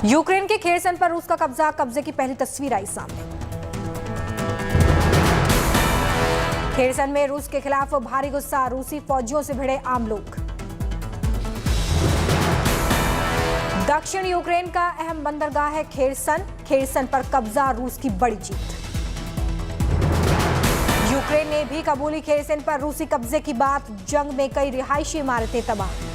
Ukraine के Kherson पर रूस का कब्जा, कब्जे की पहली तस्वीर आई सामने। खेरसन में रूस के खिलाफ भारी गुस्सा, रूसी फौजियों से भिड़े आम लोग। दक्षिण यूक्रेन का अहम बंदरगाह है खेरसन, खेरसन पर कब्जा, रूस की बड़ी जीत। यूक्रेन ने भी कबूली खेरसन पर रूसी कब्जे की बात, जंग में कई रिहायशी इमारतें तबाह।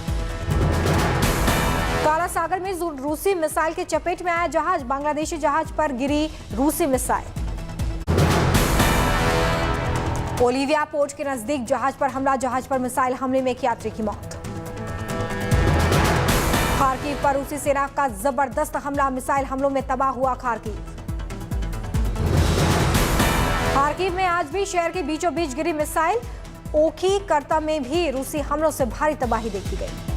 काला सागर में रूसी मिसाइल के चपेट में आया जहाज, बांग्लादेशी जहाज पर गिरी रूसी मिसाइल। बोलिविया पोर्ट के नजदीक जहाज पर हमला, जहाज पर मिसाइल हमले में एक यात्री की मौत। खार्किव पर रूसी सेना का जबरदस्त हमला, मिसाइल हमलों में तबाह हुआ खार्किव। खार्किव में आज भी शहर के बीचों बीच गिरी मिसाइल। ओखी कर्ता में भी रूसी हमलों से भारी तबाही देखी गई।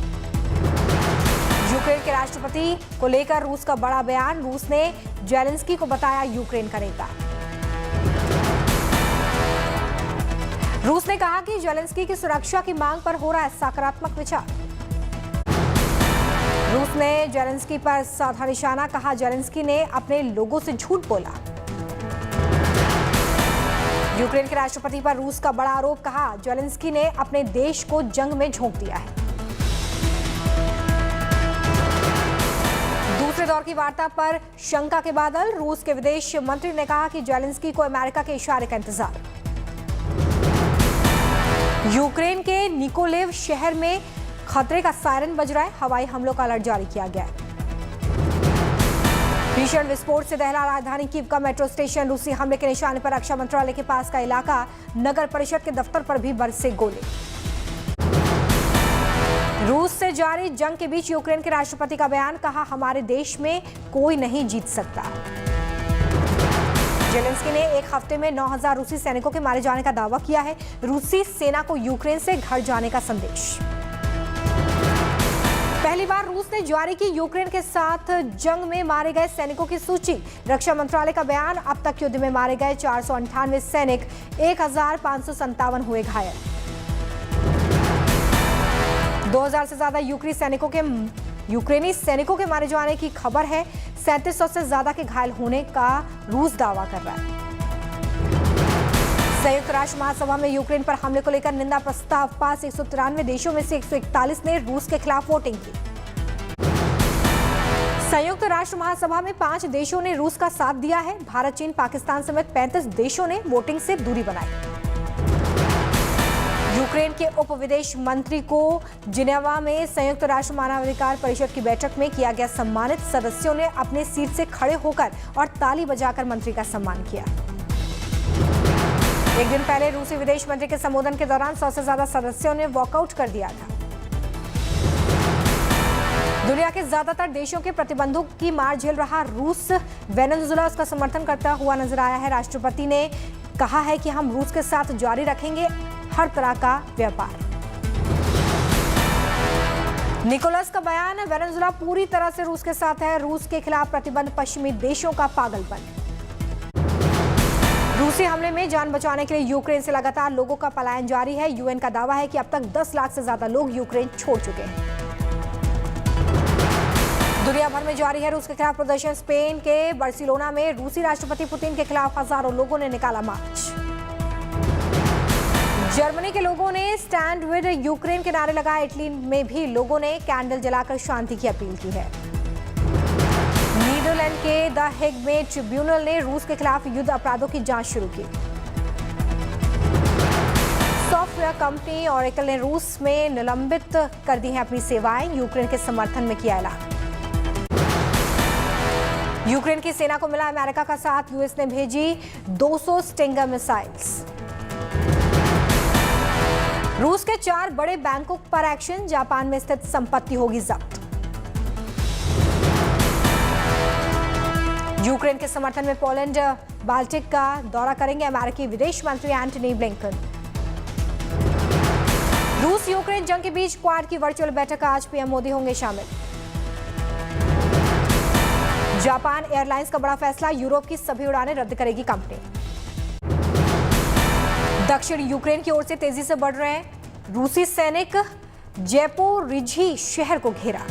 यूक्रेन के राष्ट्रपति को लेकर रूस का बड़ा बयान, रूस ने जेलेंस्की को बताया यूक्रेन का नेता। रूस ने कहा कि जेलेंस्की की सुरक्षा की मांग पर हो रहा है सकारात्मक विचार। रूस ने जेलेंस्की पर साधा निशाना, कहा जेलेंस्की ने अपने लोगों से झूठ बोला। यूक्रेन के राष्ट्रपति पर रूस का बड़ा आरोप, कहा जेलेंस्की ने अपने देश को जंग में झोंक दिया है। दूसरे दौर की वार्ता पर शंका के बादल, रूस के विदेश मंत्री ने कहा कि जेलेंस्की को अमेरिका के इशारे का इंतजार। यूक्रेन के निकोलेव शहर में खतरे का सायरन बज रहा है, हवाई हमलों का अलर्ट जारी किया गया है। भीषण विस्फोट से दहला राजधानी कीव का मेट्रो स्टेशन, रूसी हमले के निशाने पर रक्षा मंत्रालय के पास का इलाका, नगर परिषद के दफ्तर पर भी बरसे गोले। रूस से जारी जंग के बीच यूक्रेन के राष्ट्रपति का बयान, कहा हमारे देश में कोई नहीं जीत सकता। जेलेंस्की ने एक हफ्ते में 9,000 रूसी सैनिकों के मारे जाने का दावा किया है। रूसी सेना को यूक्रेन से घर जाने का संदेश। पहली बार रूस ने जारी की यूक्रेन के साथ जंग में मारे गए सैनिकों की सूची। रक्षा मंत्रालय का बयान, अब तक युद्ध में मारे गए 498 सैनिक, 1,557 हुए घायल। 2,000 से ज्यादा यूक्रेनी सैनिकों के मारे जाने की खबर है। 3700 से ज्यादा के घायल होने का रूस दावा कर रहा है। संयुक्त राष्ट्र महासभा में यूक्रेन पर हमले को लेकर निंदा प्रस्ताव पास, 193 देशों में से 141 ने रूस के खिलाफ वोटिंग की। संयुक्त राष्ट्र महासभा में 5 देशों ने रूस का साथ दिया है। भारत, चीन, पाकिस्तान समेत 35 देशों ने वोटिंग से दूरी बनाई। यूक्रेन के उप विदेश मंत्री को जिनेवा में संयुक्त राष्ट्र मानवाधिकार परिषद की बैठक में किया गया सम्मानित। सदस्यों ने अपने सीट से खड़े होकर और ताली बजाकर मंत्री का सम्मान किया। एक दिन पहले रूसी विदेश मंत्री के संबोधन के दौरान 100 से ज्यादा सदस्यों ने वॉकआउट कर दिया था। दुनिया के ज्यादातर देशों के प्रतिबंधों की मार झेल रहा रूस, वेनेजुएला उसका समर्थन करता हुआ नजर आया है। राष्ट्रपति ने कहा है कि हम रूस के साथ जारी रखेंगे हर तरह का व्यापार। निकोलस का बयान, वेनेजुएला पूरी तरह से रूस के साथ है। रूस के खिलाफ प्रतिबंध पश्चिमी देशों का पागलपन। रूसी हमले में जान बचाने के लिए यूक्रेन से लगातार लोगों का पलायन जारी है। यूएन का दावा है कि अब तक 10 लाख से ज्यादा लोग यूक्रेन छोड़ चुके हैं। दुनिया भर में जारी है रूस के खिलाफ प्रदर्शन। स्पेन के बार्सिलोना में रूसी राष्ट्रपति पुतिन के खिलाफ हजारों लोगों ने निकाला मार्च। जर्मनी के लोगों ने स्टैंड विद यूक्रेन के नारे लगाए। इटली में भी लोगों ने कैंडल जलाकर शांति की अपील की है। नीदरलैंड के द हेग में ट्रिब्यूनल ने रूस के खिलाफ युद्ध अपराधों की जांच शुरू की। सॉफ्टवेयर कंपनी ऑरेकल ने रूस में निलंबित कर दी हैं अपनी सेवाएं। यूक्रेन के समर्थन में किया ऐलान। यूक्रेन की सेना को मिला अमेरिका का साथ। यूएस ने भेजी 200 स्टिंगर मिसाइल्स। रूस के 4 बड़े बैंकों पर एक्शन। जापान में स्थित संपत्ति होगी जब्त। यूक्रेन के समर्थन में पोलैंड बाल्टिक का दौरा करेंगे अमेरिकी विदेश मंत्री एंटनी ब्लिंकन। रूस यूक्रेन जंग के बीच क्वाड की वर्चुअल बैठक, आज पीएम मोदी होंगे शामिल। जापान एयरलाइंस का बड़ा फैसला, यूरोप की सभी उड़ानें रद्द करेगी कंपनी। दक्षिण यूक्रेन की ओर से तेजी से बढ़ रहे हैं रूसी सैनिक। जैपोरिझी शहर को घेरा।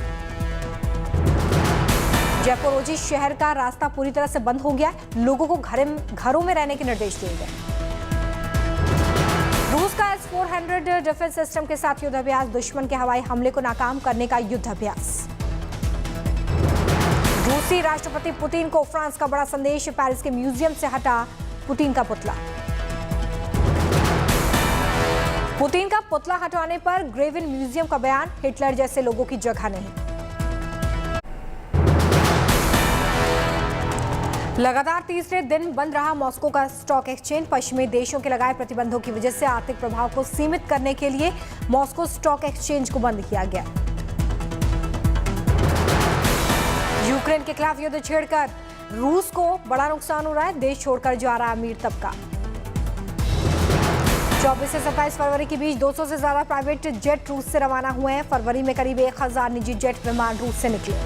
जयपुर ओजी शहर का रास्ता पूरी तरह से बंद हो गया। लोगों को घरों में रहने के निर्देश दिए गए। रूस का S-400 डिफेंस सिस्टम के साथ युद्धाभ्यास, दुश्मन के हवाई हमले को नाकाम करने का युद्धाभ्यास। रूसी राष्ट्रपति पुतिन को फ्रांस का बड़ा संदेश, पेरिस के म्यूजियम से हटा पुतिन का पुतला। पुतिन का पुतला हटाने पर ग्रेविन म्यूजियम का बयान, हिटलर जैसे लोगों की जगह नहीं। लगातार तीसरे दिन बंद रहा मॉस्को का स्टॉक एक्सचेंज। पश्चिमी देशों के लगाए प्रतिबंधों की वजह से आर्थिक प्रभाव को सीमित करने के लिए मॉस्को स्टॉक एक्सचेंज को बंद किया गया। यूक्रेन के खिलाफ युद्ध छेड़कर रूस को बड़ा नुकसान हो रहा है, देश छोड़कर जा रहा अमीर तबका। 24 से 27 फरवरी के बीच 200 से ज्यादा प्राइवेट जेट रूस से रवाना हुए हैं। फरवरी में करीब 1000 निजी जेट विमान रूस से निकले।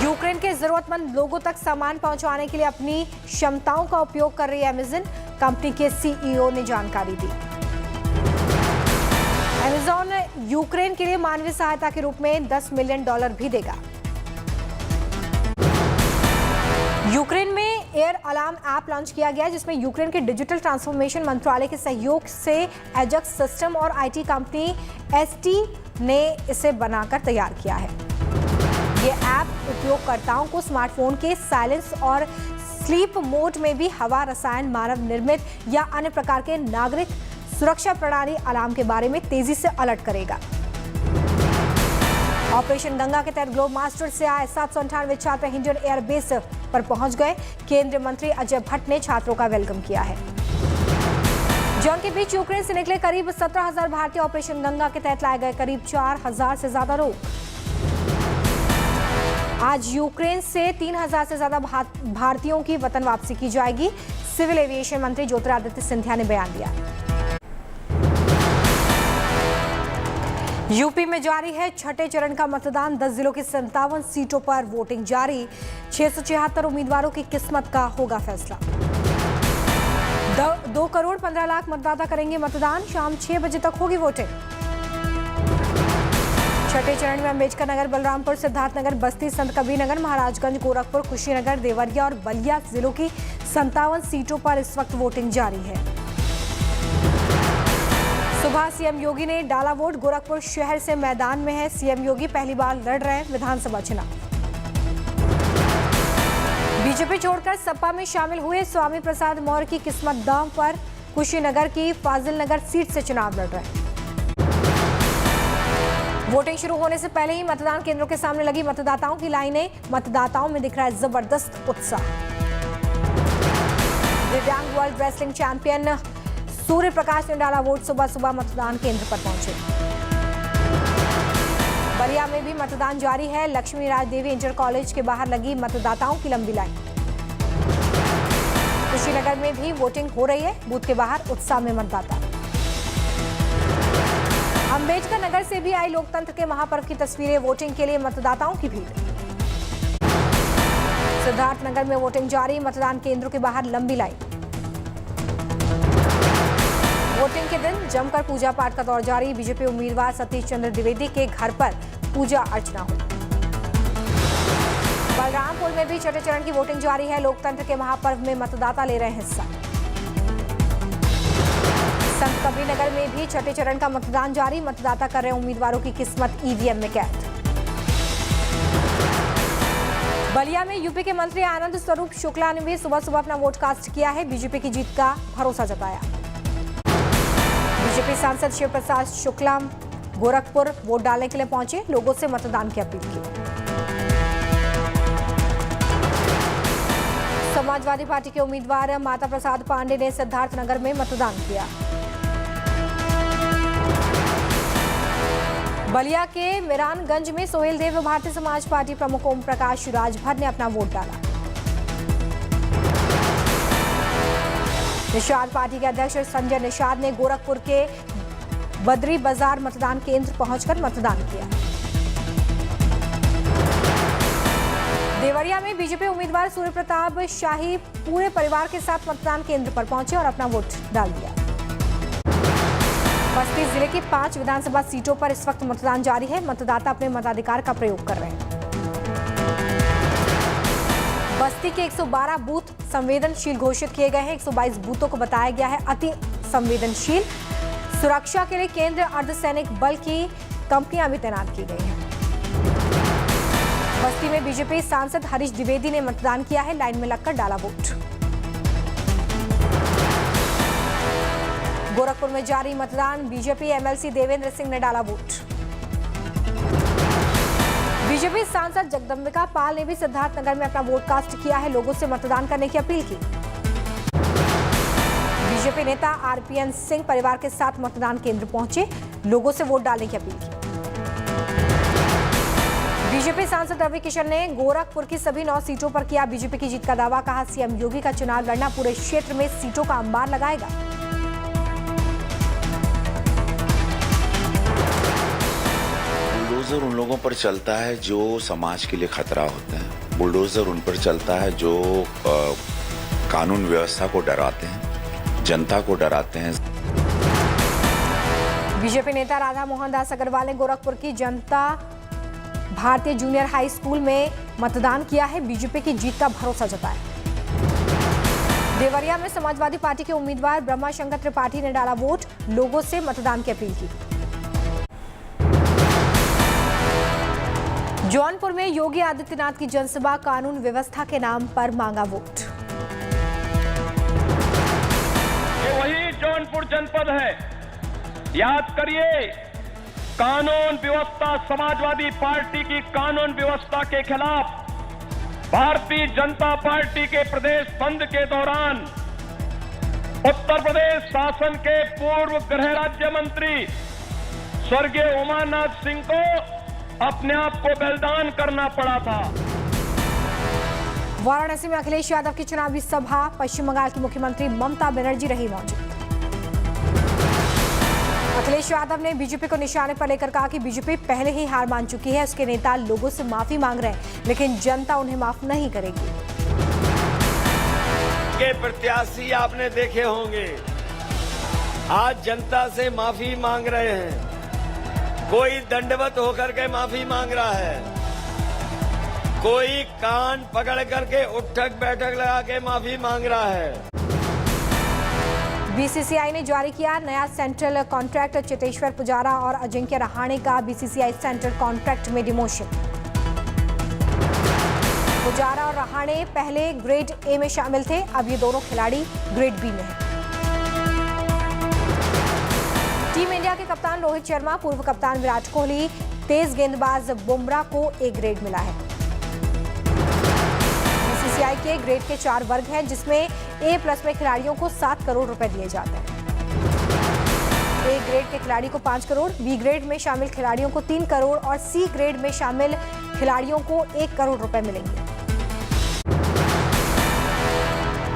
यूक्रेन के जरूरतमंद लोगों तक सामान पहुंचाने के लिए अपनी क्षमताओं का उपयोग कर रही है अमेज़न, कंपनी के सीईओ ने जानकारी दी। अमेज़न यूक्रेन के लिए मानवीय सहायता के रूप में $10 मिलियन भी देगा। यूक्रेन में एयर अलार्म ऐप लॉन्च किया गया, जिसमें यूक्रेन के डिजिटल ट्रांसफॉर्मेशन मंत्रालय के सहयोग से एजक्स सिस्टम और आईटी कंपनी एसटी ने इसे बनाकर तैयार किया है। ये ऐप उपयोगकर्ताओं को स्मार्टफोन के साइलेंस और स्लीप मोड में भी हवा, रसायन, मानव निर्मित या अन्य प्रकार के नागरिक सुरक्षा प्रणाली अलार्म के बारे में तेजी से अलर्ट करेगा। ऑपरेशन गंगा के तहत ग्लोब मास्टर से आए 798 छात्र हिंडन एयरबेस पर पहुंच गए। केंद्रीय मंत्री अजय भट्ट ने छात्रों का वेलकम किया है। जंग के बीच यूक्रेन से निकले करीब 17,000 भारतीय ऑपरेशन गंगा के तहत लाए गए करीब 4,000 से ज्यादा लोग। आज यूक्रेन से 3,000 से ज्यादा भारतीयों की वतन वापसी की जाएगी, सिविल एविएशन मंत्री ज्योतिरादित्य सिंधिया ने बयान दिया। यूपी में जारी है छठे चरण का मतदान, 10 जिलों की 57 सीटों पर वोटिंग जारी। 676 उम्मीदवारों की किस्मत का होगा फैसला। 2 करोड़ 15 लाख मतदाता करेंगे मतदान, शाम 6 बजे तक होगी वोटिंग। छठे चरण में अंबेडकर नगर, बलरामपुर, सिद्धार्थनगर, बस्ती, संत कबीरनगर, महाराजगंज, गोरखपुर, कुशीनगर, देवरिया और बलिया जिलों की 57 सीटों पर इस वक्त वोटिंग जारी है। सुबह सीएम योगी ने डाला वोट, गोरखपुर शहर से मैदान में है सीएम योगी, पहली बार लड़ रहे हैं विधानसभा चुनाव। बीजेपी छोड़कर सपा में शामिल हुए स्वामी प्रसाद मौर्य की किस्मत दांव पर, कुशीनगर की फाजिल नगर सीट से चुनाव लड़ रहे हैं। वोटिंग शुरू होने से पहले ही मतदान केंद्रों के सामने लगी मतदाताओं की लाइनें, मतदाताओं में दिख रहा है जबरदस्त उत्साह। दिव्यांग world wrestling champion Surya Prakash ने डाला वोट, सुबह सुबह मतदान केंद्र पर पहुंचे। बलिया में भी मतदान जारी है, लक्ष्मी राज देवी इंटर कॉलेज के बाहर लगी मतदाताओं की लंबी लाइन। कुशीनगर में भी वोटिंग हो रही है, बूथ के बाहर उत्साह में मतदाता। अंबेडकर नगर से भी आई लोकतंत्र के महापर्व की तस्वीरें, वोटिंग के लिए मतदाताओं की भीड़। सिद्धार्थनगर में वोटिंग जारी, मतदान केंद्रों के बाहर लंबी लाइन। वोटिंग के दिन जमकर पूजा पाठ का दौर जारी, बीजेपी उम्मीदवार सतीश चंद्र द्विवेदी के घर पर पूजा अर्चना हुई। बलरामपुर में भी छठे चरण की वोटिंग जारी है, लोकतंत्र के महापर्व में मतदाता ले रहे हैं हिस्सा। संत कबीरनगर में भी छठे चरण का मतदान जारी, मतदाता कर रहे उम्मीदवारों की किस्मत ईवीएम में कैद। बलिया में यूपी के मंत्री आनंद स्वरूप शुक्ला ने भी सुबह सुबह अपना वोट कास्ट किया है, बीजेपी की जीत का भरोसा जताया। बीजेपी सांसद शिव प्रसाद शुक्ला गोरखपुर वोट डालने के लिए पहुंचे, लोगों से मतदान की अपील की। समाजवादी पार्टी के उम्मीदवार माता प्रसाद पांडे ने सिद्धार्थनगर में मतदान किया। बलिया के मिरानगंज में सोहेल देव भारतीय समाज पार्टी प्रमुख ओम प्रकाश राजभर ने अपना वोट डाला। निषाद पार्टी के अध्यक्ष संजय निषाद ने गोरखपुर के बदरी बाजार मतदान केंद्र पहुंचकर मतदान किया। देवरिया में बीजेपी उम्मीदवार सूर्य प्रताप शाही पूरे परिवार के साथ मतदान केंद्र पर पहुंचे और अपना वोट डाल दिया। बस्ती जिले की 5 विधानसभा सीटों पर इस वक्त मतदान जारी है। मतदाता अपने मताधिकार का प्रयोग कर रहे हैं। बस्ती के 112 बूथ संवेदनशील घोषित किए गए हैं। 122 बूथों को बताया गया है अति संवेदनशील। सुरक्षा के लिए केंद्रीय अर्धसैनिक बल की कंपनियां भी तैनात की गई हैं। बस्ती में बीजेपी सांसद हरीश द्विवेदी ने मतदान किया है। लाइन में लगकर डाला वोट। गोरखपुर में जारी मतदान। बीजेपी एमएलसी देवेंद्र सिंह ने डाला वोट। बीजेपी सांसद जगदंबिका पाल ने भी सिद्धार्थनगर में अपना वोट कास्ट किया है। लोगों से मतदान करने की अपील की। बीजेपी नेता आरपीएन सिंह परिवार के साथ मतदान केंद्र पहुंचे। लोगों से वोट डालने की अपील की। बीजेपी सांसद रवि किशन ने गोरखपुर की सभी 9 सीटों पर किया बीजेपी की जीत का दावा। कहा सीएम योगी का चुनाव लड़ना पूरे क्षेत्र में सीटों का अंबार लगाएगा। बुलडोजर उन लोगों पर चलता है जो समाज के लिए खतरा होते हैं। बुलडोजर उन पर चलता है जो कानून व्यवस्था को डराते हैं, जनता को डराते हैं। बीजेपी नेता राधा मोहन दास अग्रवाल ने गोरखपुर की जनता भारतीय जूनियर हाई स्कूल में मतदान किया है। बीजेपी की जीत का भरोसा जताया। देवरिया में समाजवादी पार्टी के उम्मीदवार ब्रह्माशंकर त्रिपाठी ने डाला वोट। लोगों से मतदान की अपील की। जौनपुर में योगी आदित्यनाथ की जनसभा। कानून व्यवस्था के नाम पर मांगा वोट। ये वही जौनपुर जनपद है। याद करिए, कानून व्यवस्था, समाजवादी पार्टी की कानून व्यवस्था के खिलाफ भारतीय जनता पार्टी के प्रदेश बंद के दौरान उत्तर प्रदेश शासन के पूर्व गृह राज्य मंत्री स्वर्गीय उमानाथ सिंह को अपने आप को बलिदान करना पड़ा था। वाराणसी में अखिलेश यादव की चुनावी सभा। पश्चिम बंगाल की मुख्यमंत्री ममता बनर्जी रही मौजूद। अखिलेश यादव ने बीजेपी को निशाने पर लेकर कहा कि बीजेपी पहले ही हार मान चुकी है। उसके नेता लोगों से माफी मांग रहे हैं, लेकिन जनता उन्हें माफ नहीं करेगी। के प्रत्याशी आपने देखे होंगे, आज जनता से माफी मांग रहे हैं। कोई दंडवत होकर के माफी मांग रहा है, कोई कान पकड़ करके उठक बैठक लगा के माफी मांग रहा है। बीसीसीआई ने जारी किया नया सेंट्रल कॉन्ट्रैक्ट। चेतेश्वर पुजारा और अजिंक्य रहाणे का बीसीसीआई सेंट्रल कॉन्ट्रैक्ट में डिमोशन। पुजारा और रहाणे पहले ग्रेड ए में शामिल थे, अब ये दोनों खिलाड़ी ग्रेड बी में हैं। टीम इंडिया के कप्तान रोहित शर्मा, पूर्व कप्तान विराट कोहली, तेज गेंदबाज बुमराह को ए ग्रेड मिला है। बीसीसीआई के ग्रेड के 4 वर्ग हैं, जिसमें ए प्लस में खिलाड़ियों को 7 करोड़ रुपए दिए जाते हैं। ए ग्रेड के खिलाड़ी को 5 करोड़, बी ग्रेड में शामिल खिलाड़ियों को 3 करोड़ और सी ग्रेड में शामिल खिलाड़ियों को 1 करोड़ रुपए मिलेंगे।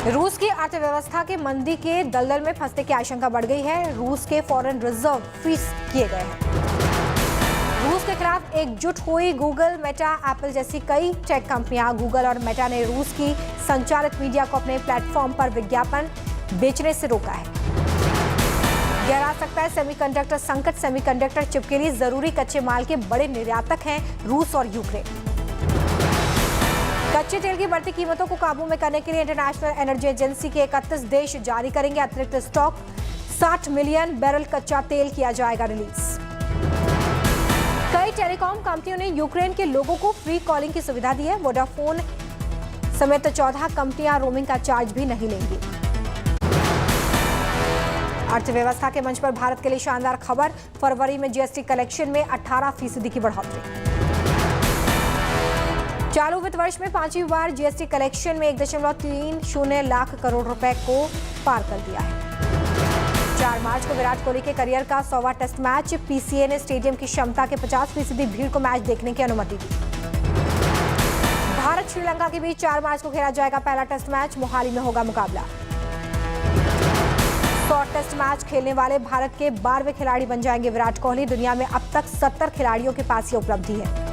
रूस की अर्थव्यवस्था के मंदी के दलदल में फंसने की आशंका बढ़ गई है। रूस के फॉरेन रिजर्व फ्रीज किए गए हैं। रूस के खिलाफ एकजुट हुई गूगल, मेटा, एप्पल जैसी कई टेक कंपनियां। गूगल और मेटा ने रूस की संचालित मीडिया को अपने प्लेटफॉर्म पर विज्ञापन बेचने से रोका है। गहरा सकता है सेमीकंडक्टर संकट। सेमीकंडक्टर चिप के लिए जरूरी कच्चे माल के बड़े निर्यातक हैं रूस और यूक्रेन। कच्चे तेल की बढ़ती कीमतों को काबू में करने के लिए इंटरनेशनल एनर्जी एजेंसी के 31 देश जारी करेंगे अतिरिक्त स्टॉक। 60 मिलियन बैरल कच्चा तेल किया जाएगा रिलीज। कई टेलीकॉम कंपनियों ने यूक्रेन के लोगों को फ्री कॉलिंग की सुविधा दी है। वोडाफोन समेत 14 कंपनियां रोमिंग का चार्ज भी नहीं लेंगी। अर्थव्यवस्था के मंच पर भारत के लिए शानदार खबर। फरवरी में जीएसटी कलेक्शन में 18% की बढ़ोतरी। चालू वित्त वर्ष में 5वीं बार जीएसटी कलेक्शन में 1.30 लाख करोड़ रुपए को पार कर दिया है। 4 मार्च को विराट कोहली के करियर का 100वां टेस्ट मैच। पीसीए ने स्टेडियम की क्षमता के 50% भीड़ को मैच देखने की अनुमति दी। भारत श्रीलंका के बीच 4 मार्च को खेला जाएगा पहला टेस्ट मैच। मोहाली में होगा मुकाबला। 100 टेस्ट मैच खेलने वाले भारत के 12वें खिलाड़ी बन जाएंगे विराट कोहली। दुनिया में अब तक 70 खिलाड़ियों के पास ये उपलब्धि है।